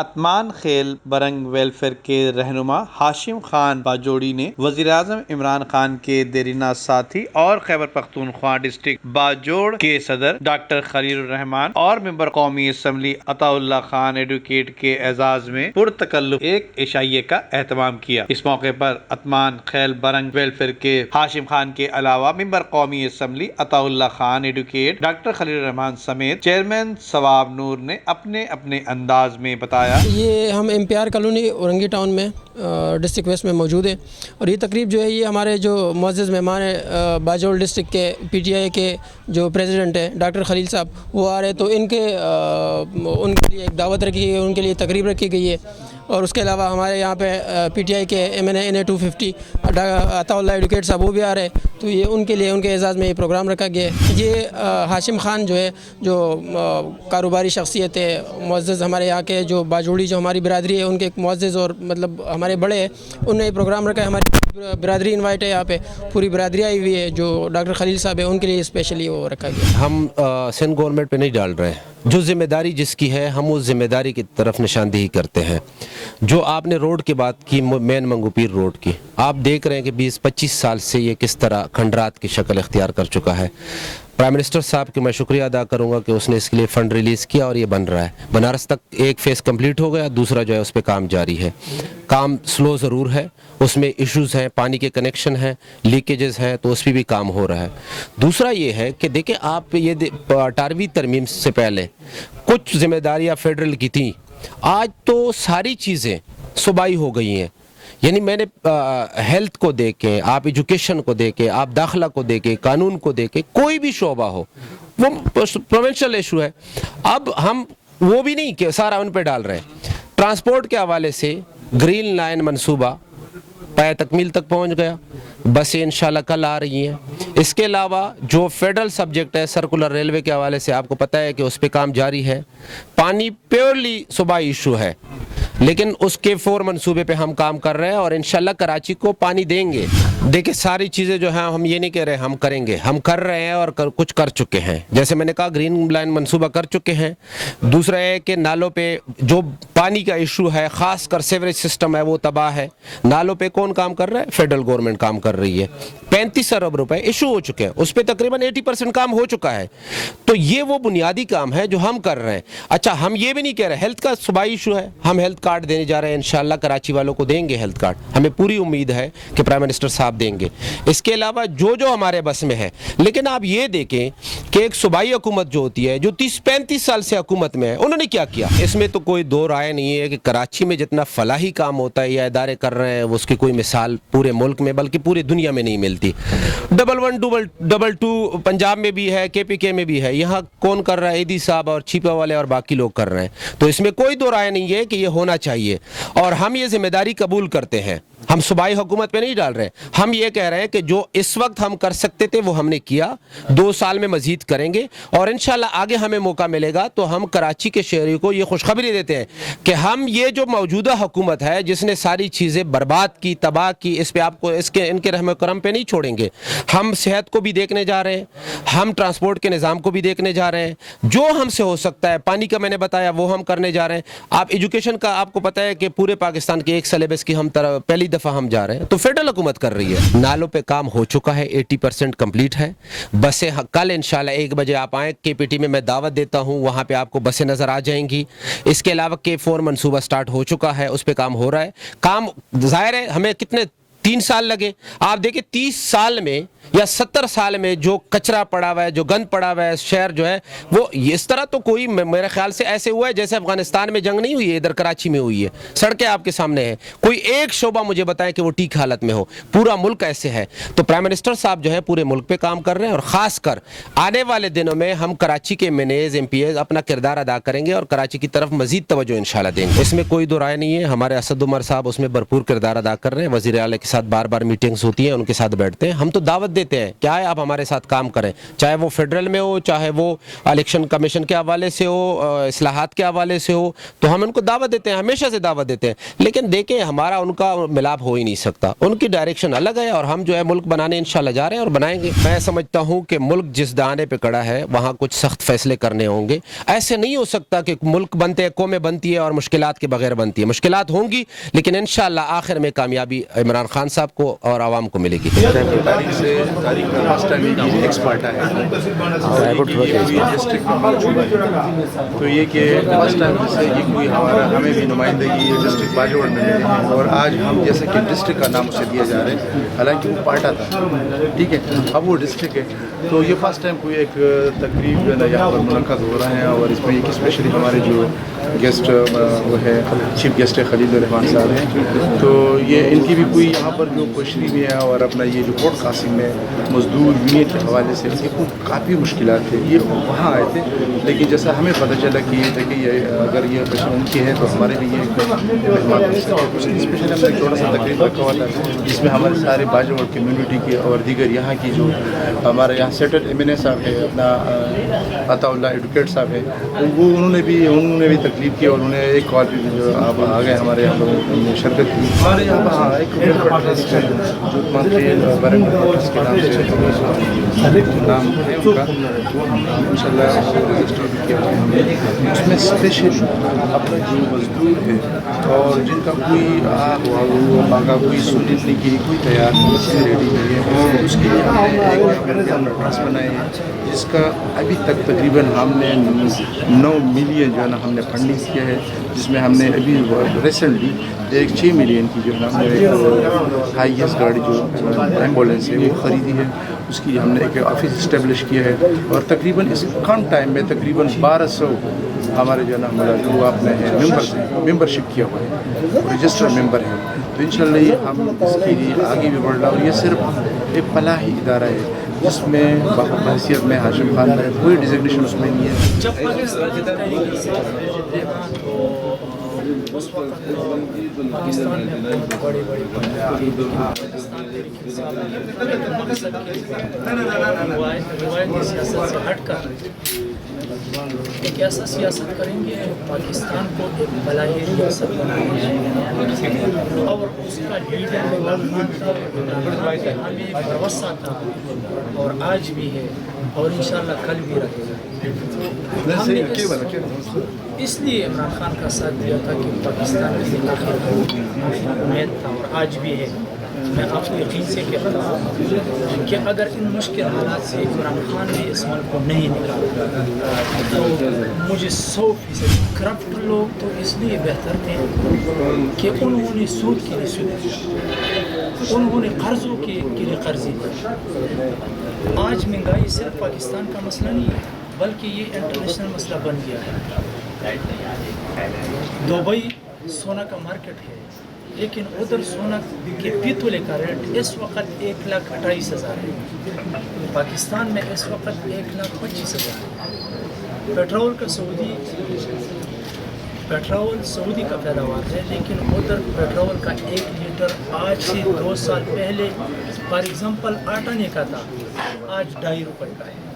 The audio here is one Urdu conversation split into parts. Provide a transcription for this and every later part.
اطمان خیل برنگ ویلفیئر کے رہنما ہاشم خان باجوڑی نے وزیراعظم عمران خان کے دیرینہ ساتھی اور خیبر پختونخوا ڈسٹرکٹ باجوڑ کے صدر ڈاکٹر خلیل الرحمان اور ممبر قومی اسمبلی عطا اللہ خان ایڈوکیٹ کے اعزاز میں پرتکلف ایک عشائیے کا اہتمام کیا۔ اس موقع پر اطمان خیل برنگ ویلفیئر کے ہاشم خان کے علاوہ ممبر قومی اسمبلی عطا اللہ خان ایڈوکیٹ ڈاکٹر خلیل الرحمان سمیت چیئرمین ثواب نور نے اپنے اپنے انداز میں بتایا۔ یہ ہم MPR کالونی اورنگی ٹاؤن میں ڈسٹرکٹ ویسٹ میں موجود ہے، اور یہ تقریب جو ہے یہ ہمارے جو معزز مہمان ہیں باجوڑ ڈسٹرکٹ کے PTI کے جو پریزیڈنٹ ہیں ڈاکٹر خلیل صاحب وہ آ رہے ہیں، تو ان کے لیے ایک دعوت رکھی گئی ہے، ان کے لیے تقریب رکھی گئی ہے۔ اور اس کے علاوہ ہمارے یہاں پہ PTI کے MNA 250 عطا اللہ ایڈوکیٹ صاحب وہ بھی آ رہے ہیں، تو یہ ان کے لیے ان کے اعزاز میں یہ پروگرام رکھا گیا ہے۔ یہ ہاشم خان جو ہے جو کاروباری شخصیت ہے، معزز ہمارے یہاں کے جو باجوڑی جو ہماری برادری ہے ان کے ایک معزز اور مطلب ہمارے بڑے ہیں، انہوں نے یہ پروگرام رکھا ہے۔ ہماری برادری انوائٹ ہے، یہاں پہ پوری برادری آئی ہوئی ہے، جو ڈاکٹر خلیل صاحب ہے ان کے لیے اسپیشلی وہ رکھا گیا۔ ہم سندھ گورنمنٹ پہ نہیں ڈال رہے ہیں، جو ذمہ داری جس کی ہے ہم اس ذمہ داری کی طرف نشاندہی کرتے ہیں۔ جو آپ نے روڈ کی بات کی، مین منگو پیر روڈ کی، آپ دیکھ رہے ہیں کہ 20-25 سال سے یہ کس طرح کھنڈرات کی شکل اختیار کر چکا ہے۔ پرائم منسٹر صاحب کی میں شکریہ ادا کروں گا کہ اس نے اس کے لیے فنڈ ریلیز کیا اور یہ بن رہا ہے۔ بنارس تک ایک فیس کمپلیٹ ہو گیا، دوسرا جو ہے اس پہ کام جاری ہے۔ کام سلو ضرور ہے، اس میں ایشوز ہیں، پانی کے کنیکشن ہیں، لیکیجز ہیں، تو اس پہ بھی کام ہو رہا ہے۔ دوسرا یہ ہے کہ دیکھیں آپ یہ 18ویں ترمیم سے پہلے کچھ ذمہ داریاں فیڈرل کی تھیں، آج تو ساری چیزیں صوبائی ہو گئی ہیں۔ یعنی میں نے ہیلتھ کو دیکھ کے، آپ ایجوکیشن کو دیکھ کے، آپ داخلہ کو دیکھ کے، قانون کو دیکھ کے، کوئی بھی شعبہ ہو وہ پروونشل ایشو ہے۔ اب ہم وہ بھی نہیں کہ سارا ان پہ ڈال رہے ہیں۔ ٹرانسپورٹ کے حوالے سے گرین لائن منصوبہ پائے تکمیل تک پہنچ گیا، بسیں انشاءاللہ کل آ رہی ہیں۔ اس کے علاوہ جو فیڈرل سبجیکٹ ہے سرکولر ریلوے کے حوالے سے آپ کو پتہ ہے کہ اس پہ کام جاری ہے۔ پانی پیورلی صوبائی ایشو ہے، لیکن اس کے 4 منصوبے پہ ہم کام کر رہے ہیں اور انشاءاللہ کراچی کو پانی دیں گے۔ دیکھیں ساری چیزیں جو ہیں ہم یہ نہیں کہہ رہے ہم کریں گے، ہم کر رہے ہیں اور کچھ کر چکے ہیں۔ جیسے میں نے کہا گرین لائن منصوبہ کر چکے ہیں۔ دوسرا ہے کہ نالوں پہ جو پانی کا ایشو ہے، خاص کر سیوریج سسٹم ہے وہ تباہ ہے، نالوں پہ کون کام کر رہا ہے؟ فیڈرل گورنمنٹ کام کر رہی ہے۔ 35 ارب روپے ایشو ہو چکے ہیں، اس پہ تقریباً 80% کام ہو چکا ہے۔ تو یہ وہ بنیادی کام ہے جو ہم کر رہے ہیں۔ اچھا ہم یہ بھی نہیں کہہ رہے ہیلتھ کا صوبائی ایشو ہے، ہم ہیلتھ کارڈ دینے جا رہے ہیں، انشاءاللہ کراچی والوں کو دیں گے ہیلتھ کارڈ، ہمیں پوری امید ہے کہ پرائم منسٹر صاحب دیں گے۔ اس کے علاوہ جو ہمارے بس میں ہے، لیکن آپ یہ دیکھیں کہ ایک صوبائی حکومت جو ہوتی ہے جو 30-35 سال سے حکومت میں ہے، انہوں نے کیا کیا؟ اس میں تو کوئی دو رائے نہیں ہے کہ کراچی میں جتنا فلاحی کام ہوتا ہے یا ادارے کر رہے ہیں اس کی کوئی مثال پورے ملک میں بلکہ پوری دنیا میں نہیں ملتی۔ 1122 پنجاب میں بھی ہے، KPK میں بھی ہے، یہاں کون کر رہا ہے؟ ایدی صاحب اور چھیپا والے اور باقی لوگ کر رہے ہیں۔ تو اس میں کوئی دو رائے نہیں ہے کہ یہ ہونا چاہیے، اور ہم یہ ذمہ داری قبول کرتے ہیں۔ ہم صوبائی حکومت پہ نہیں ڈال رہے، ہم یہ کہہ رہے ہیں کہ جو اس وقت ہم کر سکتے تھے وہ ہم نے کیا، 2 سال میں مزید کریں گے، اور انشاءاللہ آگے ہمیں موقع ملے گا تو ہم کراچی کے شہریوں کو یہ خوشخبری دیتے ہیں کہ ہم یہ جو موجودہ حکومت ہے جس نے ساری چیزیں برباد کی، تباہ کی، اس پہ آپ کو ان کے رحم و کرم پہ نہیں چھوڑیں گے۔ ہم صحت کو بھی دیکھنے جا رہے ہیں، ہم ٹرانسپورٹ کے نظام کو بھی دیکھنے جا رہے ہیں، جو ہم سے ہو سکتا ہے، پانی کا میں نے بتایا وہ ہم کرنے جا رہے ہیں۔ آپ ایجوکیشن کا آپ کو پتہ ہے کہ پورے پاکستان کے ایک سلیبس کی ہم پہلی دفعہ ہم جا رہے ہیں، تو فیڈرل حکومت کر رہی ہے۔ نالوں پہ کام ہو چکا ہے، 80% کمپلیٹ ہے۔ بسیں کل انشاءاللہ 1 بجے آپ آئیں، KPT میں میں دعوت دیتا ہوں، وہاں پہ آپ کو بسیں نظر آ جائیں گی۔ اس کے علاوہ K4 منصوبہ سٹارٹ ہو چکا ہے، اس پہ کام ہو رہا ہے۔ کام ظاہر ہے ہمیں کتنے 3 سال لگے، آپ دیکھیں 30 سال میں یا 70 سال میں جو کچرا پڑا ہوا ہے، جو گند پڑا ہوا ہے، شہر جو ہے وہ اس طرح تو کوئی میرے خیال سے ایسے ہوا ہے جیسے افغانستان میں جنگ نہیں ہوئی ہے، ادھر کراچی میں ہوئی ہے۔ سڑکیں آپ کے سامنے ہیں، کوئی ایک شعبہ مجھے بتائیں کہ وہ ٹھیک حالت میں ہو، پورا ملک ایسے ہے۔ تو پرائم منسٹر صاحب جو ہے پورے ملک پہ کام کر رہے ہیں، اور خاص کر آنے والے دنوں میں ہم کراچی کے MNAs MPs اپنا کردار ادا کریں گے اور کراچی کی طرف مزید توجہ انشاءاللہ دیں گے۔ اس میں کوئی دو رائے نہیں ہے، ہمارے اسد عمر صاحب اس میں بھرپور کردار ادا کر رہے ہیں، وزیر اعلیٰ کے ساتھ بار بار میٹنگز ہوتی ہیں، ان کے ساتھ بیٹھتے ہیں، ہم تو دعوت دیتے ہیں کہ آئے آپ ہمارے ساتھ کام کریں, چاہے وہ فیڈرل میں ہو, چاہے وہ الیکشن کمیشن کے حوالے سے ہو, اصلاحات کے حوالے سے ہو, تو ہم ان کو دعوت دیتے ہیں, ہمیشہ سے دعوت دیتے ہیں. لیکن دیکھیں ہمارا ان کا ملاپ ہو ہی نہیں سکتا, ان کی ڈائریکشن الگ ہے اور ہم جو ہے ملک بنانے انشاءاللہ جا رہے ہیں اور بنائیں گے. میں سمجھتا ہوں کہ ملک جس دانے پہ کڑا ہے وہاں کچھ سخت فیصلے کرنے ہوں گے. ایسے نہیں ہو سکتا کہ ملک بنتے ہیں, قومیں بنتی ہے اور مشکلات کے بغیر بنتی ہے. مشکلات ہوں گی لیکن انشاءاللہ آخر میں کامیابی عمران خان صاحب کو اور عوام کو ملے گی. تاریخ سے تاریخ میں فرسٹ ٹائم یہ ایکسپرٹ ہے ڈسٹرکٹ میں موجود ہے, تو یہ کہ فرسٹ ٹائم سے یہ کوئی ہمارا ہمیں بھی نمائندگی ڈسٹرکٹ باجوڑ میں ملی ہے, اور آج ہم جیسے کہ ڈسٹرکٹ کا نام اسے دیا جا رہا ہے, حالانکہ وہ پارٹا تھا, ٹھیک ہے, اب وہ ڈسٹرکٹ ہے. تو یہ فرسٹ ٹائم کوئی ایک تقریب جو ہے نا یہاں پر منعقد ہو رہا ہے, اور اس میں ایک اسپیشلی ہمارے جو گیسٹ وہ ہے چیف گیسٹ خلیل الرحمان صاحب ہیں, تو یہ ان کی بھی کوئی یہاں پر جو کوشری بھی ہے, اور اپنا یہ جو کوٹ قاسم میں مزدور یونین کے حوالے سے ان کی کافی مشکلات تھے, یہ وہاں آئے تھے. لیکن جیسا ہمیں پتہ چلا کہ یہ اگر یہ قسم ان کی ہے تو ہمارے بھی یہ مہمان ہو سکتے. اسپیشلی ہم نے چھوٹا سا تقریب رکھا ہوا تھا جس میں ہمارے سارے باجوڑ کمیونٹی کے اور دیگر یہاں کی جو ہمارے یہاں سیٹل ایم این اے صاحب ہے, اپنا عطا اللہ ایڈوکیٹ صاحب ہے, وہ انہوں نے بھی تکلیف کی, اور انہوں نے ایک کال بھی جو آپ آ گئے ہمارے یہاں لوگوں نے شرکت کی. ہمارے یہاں پر ہاں ایک جو منتری برنگ کے نام سے نام ہے ان کا, ان شاء اللہ رجسٹر بھی کیا ہوا ہے. اس میں اسپیشل اپنا جو مزدور ہے اور جن کا کوئی کا کوئی سننے کی کوئی تیار نہیں ریڈی نہیں ہے, اس کے لیے ہم نے ایک ٹرسٹ بنائے ہیں جس کا ابھی تک تقریباً ہم نے 9 ملین جو ہے نا ہم نے فنڈنگ کیا ہے, جس میں ہم نے ابھی ریسنٹلی ایک 6 ملین کی جو ہے نا ہائی ایس گاڑی جو ایمبولینس ہے وہ خریدی ہے. اس کی ہم نے ایک آفس اسٹیبلش کیا ہے, اور تقریباً اس کم ٹائم میں تقریباً 1200 ہمارے جو ہے نا ملازم وہ اپنے ہیں ممبرس ہیں, ممبرشپ کیا ہوا ہے, رجسٹر ممبر ہیں. تو انشاءاللہ یہ ہم اس کے لیے آگے بھی بڑھ رہا, اور یہ صرف ایک فلاحی ادارہ ہے جس میں بحیثیت میں ہاشم خان ہے, کوئی ڈیزگنیشن اس میں نہیں ہے. جب اس وقت پاکستان میں بہت بڑی بڑی روایتی سیاست سے ہٹ کر ایک ایسا سیاست کریں گے جو پاکستان کو ایک فلاحی ریاست بنائے, اور اس کا لیڈر ہمیں بھروسہ تھا اور آج بھی ہے اور انشاءاللہ کل بھی رہے گا. ہم نے اس لیے عمران خان کا ساتھ دیا تھا کہ پاکستان میں آخر امید تھا اور آج بھی ہے. میں آپ کو یقین سے کہتا ہوں کہ اگر ان مشکل حالات سے عمران خان نے اس ملک کو نہیں نکالا تو مجھے 100% کرپٹ لوگ تو اس لیے بہتر تھے کہ انہوں نے سود کے لیے سود, انہوں نے قرضوں کے لیے قرضی دی. آج مہنگائی صرف پاکستان کا مسئلہ نہیں ہے بلکہ یہ انٹرنیشنل مسئلہ بن گیا ہے. دبئی سونا کا مارکیٹ ہے, لیکن ادھر سونا کے پیتولے کا ریٹ اس وقت 1,28,000 ہے, پاکستان میں اس وقت 1,25,000 ہے. پیٹرول سعودی کا پیداوار ہے, لیکن ادھر پیٹرول کا 1 لیٹر آج سے 2 سال پہلے فار ایگزامپل 8 آنے کا تھا, آج 2.5 روپے کا ہے.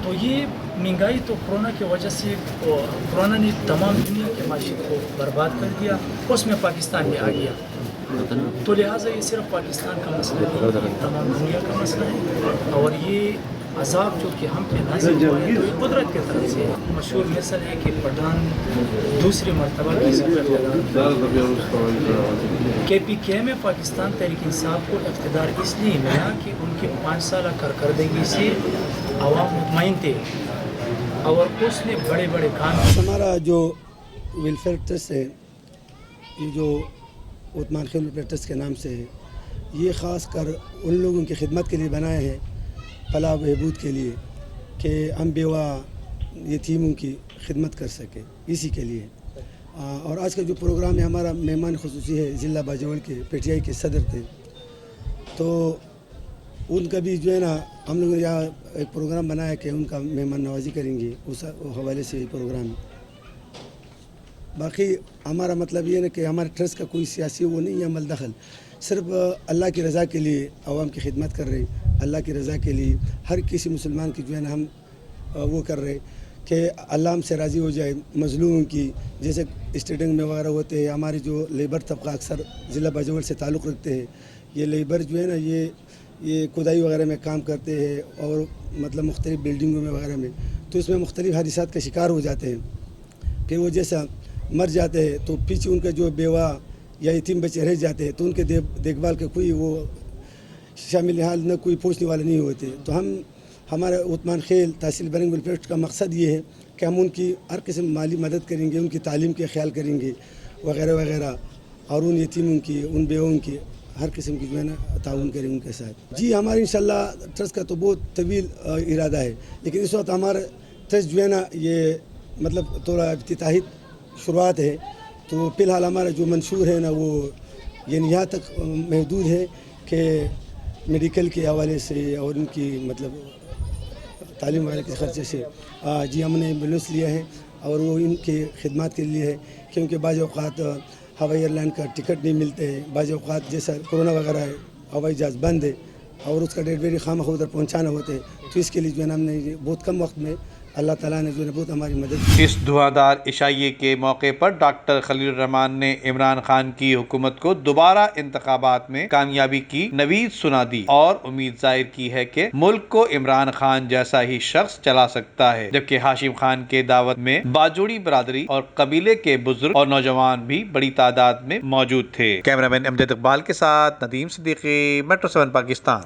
تو یہ مہنگائی تو کرونا کی وجہ سے, کرونا نے تمام دنیا کی معیشت کو برباد کر دیا, اس میں پاکستان بھی آ گیا. تو لہٰذا یہ صرف پاکستان کا مسئلہ نہیں, یہ تمام دنیا کا مسئلہ ہے. اور یہ عذاب جو کہ ہم پہ نازل ہوا ہے تو یہ قدرت کی طرف سے ہے. مشہور مثل ہے کہ پٹھان دوسری مرتبہ کے پی کے میں پاکستان تحریک انصاف کو اقتدار اس لیے ملا کہ ان کی 5 سالہ کارکردگی سے عوام مطمئن تھے اور اس نے بڑے بڑے کام. ہمارا جو ویلفیئر ٹرسٹ ہے, یہ جو عثمان خان ویلفیئر ٹرسٹ کے نام سے ہے, یہ خاص کر ان لوگوں کی خدمت کے لیے بنائے ہیں, فلاح و بہبود کے لیے, کہ ہم بیوہ یتیموں کی خدمت کر سکیں, اسی کے لیے. اور آج کا جو پروگرام ہے ہمارا مہمان خصوصی ہے ضلع باجوڑ کے پی ٹی آئی کے صدر تھے, تو ان کا بھی جو ہے نا ہم لوگوں نے یہاں ایک پروگرام بنایا کہ ان کا مہمان نوازی کریں گے, اس حوالے سے یہ پروگرام ہے. باقی ہمارا مطلب یہ ہے کہ ہمارے ٹرسٹ کا کوئی سیاسی وہ نہیں ہے عمل دخل, صرف اللہ کی رضا کے لیے عوام کی خدمت کر رہے ہیں. اللہ کی رضا کے لیے ہر کسی مسلمان کی جو ہے نا ہم وہ کر رہے کہ اللہ ہم سے راضی ہو جائے. مظلوموں کی جیسے اسٹیڈنگ میں وغیرہ ہوتے ہیں, ہمارے جو لیبر طبقہ اکثر ضلع باجوڑ سے تعلق رکھتے ہیں, یہ لیبر جو ہے نا یہ کھدائی وغیرہ میں کام کرتے ہیں اور مطلب مختلف بلڈنگوں میں وغیرہ میں, تو اس میں مختلف حادثات کا شکار ہو جاتے ہیں. پھر وہ جیسا مر جاتے ہیں تو پیچھے ان کا جو بیوہ یا یتیم بچے رہ جاتے ہیں تو ان کے دیکھ بھال کا کوئی وہ شامل حال نہ کوئی پوچھنے والے نہیں ہوتے. تو ہمارا عثمان خیل تحصیل برنگ ویلفیئر ٹرسٹ کا مقصد یہ ہے کہ ہم ان کی ہر قسم مالی مدد کریں گے, ان کی تعلیم کے خیال کریں گے وغیرہ وغیرہ, اور ان یتیموں کی ان بیووں کی ہر قسم کی جو ہے نا تعاون کریں ان کے ساتھ. جی ہمارا انشاءاللہ ٹرسٹ کا تو بہت طویل ارادہ ہے, لیکن اس وقت ہمارا ٹرسٹ جو ہے نا یہ مطلب تھوڑا افتتاحی شروعات ہے. تو فی الحال ہمارا جو منشور ہے نا وہ یعنی یہاں تک محدود ہے کہ میڈیکل کے حوالے سے اور ان کی مطلب تعلیم والے کے خرچے سے جی ہم نے ایمبولینس لیا ہے, اور وہ ان کے خدمات کے لیے ہے. کیونکہ بعض اوقات ہوائی ایئر لائن کا ٹکٹ نہیں ملتے ہیں, بعض اوقات جیسا کورونا وغیرہ ہے ہوائی جہاز بند ہے اور اس کا ڈیڈ بیری خواہ ادھر پہنچانا ہوتے ہیں. تو اس کے لیے جو ہے نا ہم نے بہت کم وقت میں اللہ تعالیٰ نے جو ہے بہت ہماری مدد کی. اس دھواں عشائیے کے موقع پر ڈاکٹر خلیل الرحمان نے عمران خان کی حکومت کو دوبارہ انتخابات میں کامیابی کی نوید سنا دی اور امید ظاہر کی ہے کہ ملک کو عمران خان جیسا ہی شخص چلا سکتا ہے. جبکہ ہاشم خان کے دعوت میں باجوڑی برادری اور قبیلے کے بزرگ اور نوجوان بھی بڑی تعداد میں موجود تھے. کیمرہ مین امجد اقبال کے ساتھ ندیم صدیقی, میٹرو 7 پاکستان.